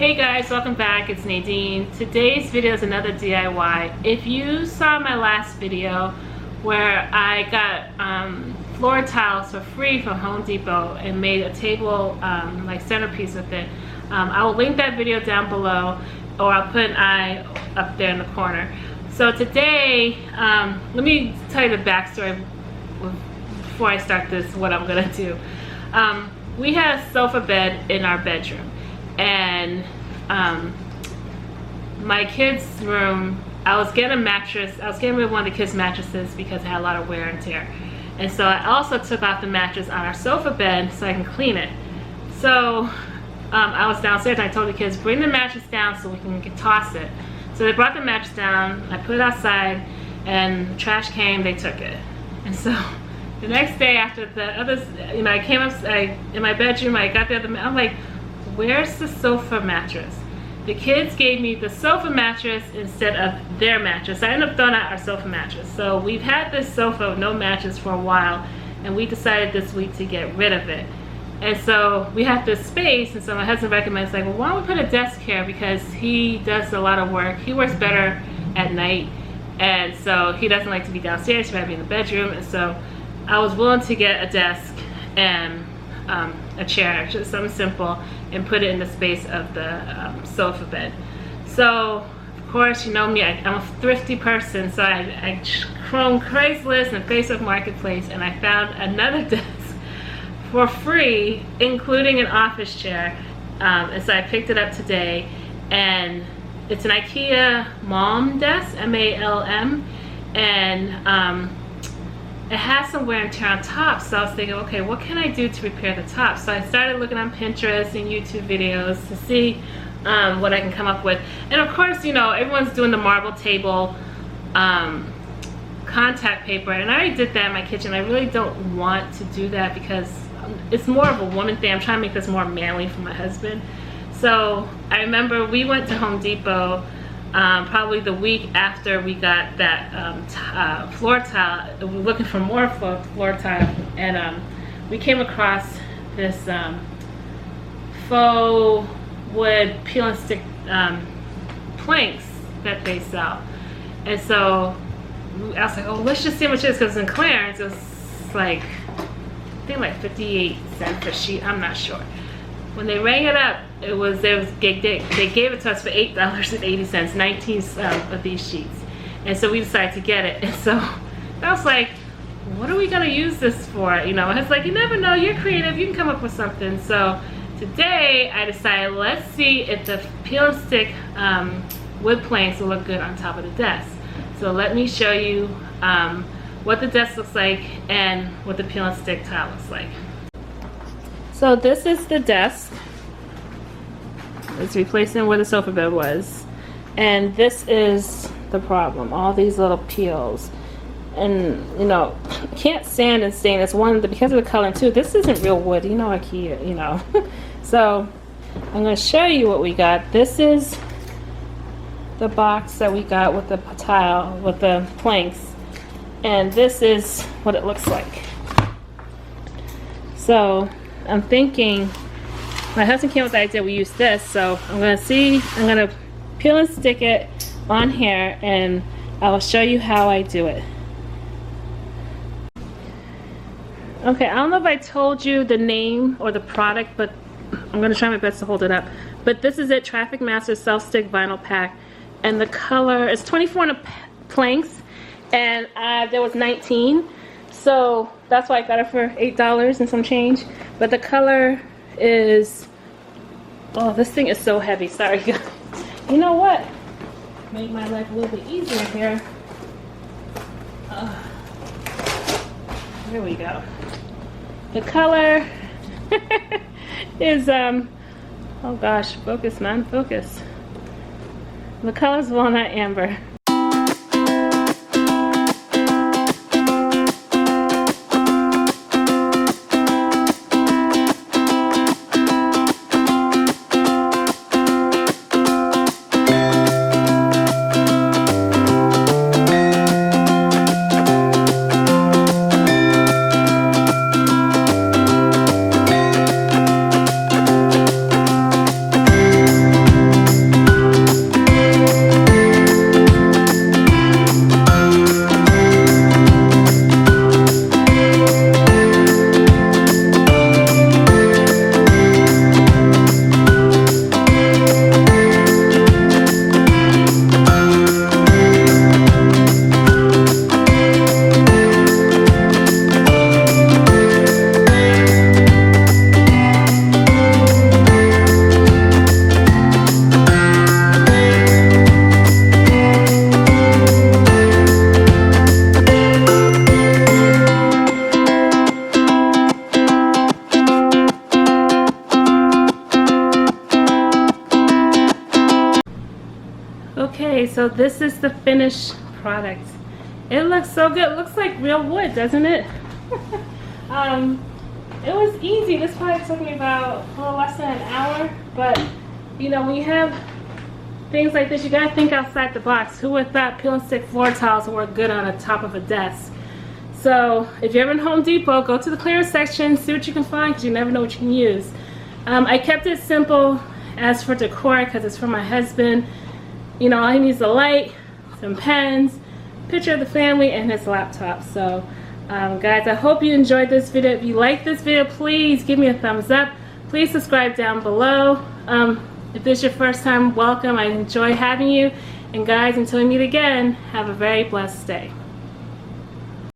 Hey guys, welcome back. It's Nadine. Today's video is another DIY. If you saw my last video where I got floor tiles for free from Home Depot and made a table like centerpiece with it, I will link that video down below, or I'll put an eye up there in the corner. So today, let me tell you the backstory before I start this, what I'm gonna do. We had a sofa bed in our bedroom, and my kids' room, I was getting a mattress. I was getting rid of one of the kids' mattresses because it had a lot of wear and tear. And so I also took off the mattress on our sofa bed so I can clean it. So I was downstairs and I told the kids, bring the mattress down so we can toss it. So they brought the mattress down, I put it outside, and the trash came, they took it. And so the next day after the others, I came up, in my bedroom, I got the other, I'm like, where's the sofa mattress? The kids gave me the sofa mattress instead of their mattress. I ended up throwing out our sofa mattress. So we've had this sofa with no mattress for a while, and we decided this week to get rid of it. And so we have this space, and so my husband recommends, like, well, why don't we put a desk here, because he does a lot of work. He works better at night, and so he doesn't like to be downstairs, he'd rather be in the bedroom. And so I was willing to get a desk and a chair, just something simple, and put it in the space of the sofa bed. So of course, you know me, I'm a thrifty person, so I combed Craigslist and Facebook Marketplace, and I found another desk for free, including an office chair. And so I picked it up today, and it's an IKEA Malm desk, M-A-L-M, and it has some wear and tear on top. So I was thinking, okay, what can I do to repair the top? So I started looking on Pinterest and YouTube videos to see what I can come up with. And of course, you know, everyone's doing the marble table contact paper, and I already did that in my kitchen. I really don't want to do that because it's more of a woman thing. I'm trying to make this more manly for my husband. So I remember we went to Home Depot probably the week after we got that floor tile. We were looking for more floor tile, and we came across this faux wood peel and stick planks that they sell. And so I was like, oh, let's just see how much it is, because in clearance it was like, I think like 58 cents a sheet, I'm not sure. When they rang it up, they gave it to us for $8.80, 19 of these sheets. And so we decided to get it. And so I was like, what are we gonna use this for? You know, it's like, you never know, you're creative, you can come up with something. So today I decided, let's see if the peel and stick wood planks will look good on top of the desk. So let me show you what the desk looks like and what the peel and stick tile looks like. So this is the desk. It's replacing where the sofa bed was. And this is the problem, all these little peels. And you know, can't sand and stain. It's one, because of the color too. This isn't real wood, you know, IKEA, you know. So I'm gonna show you what we got. This is the box that we got with the tile, with the planks. And this is what it looks like. So I'm thinking, my husband came with the idea we use this, so I'm gonna peel and stick it on here, and I will show you how I do it. Okay, I don't know if I told you the name or the product, but I'm gonna try my best to hold it up. But this is it, Traffic Master Self-Stick Vinyl Pack, and the color is 24 planks, and there was 19. So that's why I got it for $8 and some change. But the color is, oh, this thing is so heavy. Sorry, guys. You know what? Make my life a little bit easier here. Here we go. The color is, oh gosh, focus, man, focus. The color is Walnut Amber. Okay, so this is the finished product. It looks so good. It looks like real wood, doesn't it? It was easy. This probably took me about a little less than an hour, but you know, when you have things like this, you gotta think outside the box. Who would have thought peel and stick floor tiles would work good on the top of a desk? So if you're ever in Home Depot, go to the clearance section, see what you can find, because you never know what you can use. I kept it simple as for decor because it's for my husband. You know, all he needs is a light, some pens, picture of the family, and his laptop. So guys, I hope you enjoyed this video. If you like this video, please give me a thumbs up. Please subscribe down below. If this is your first time, welcome. I enjoy having you. And guys, until we meet again, have a very blessed day.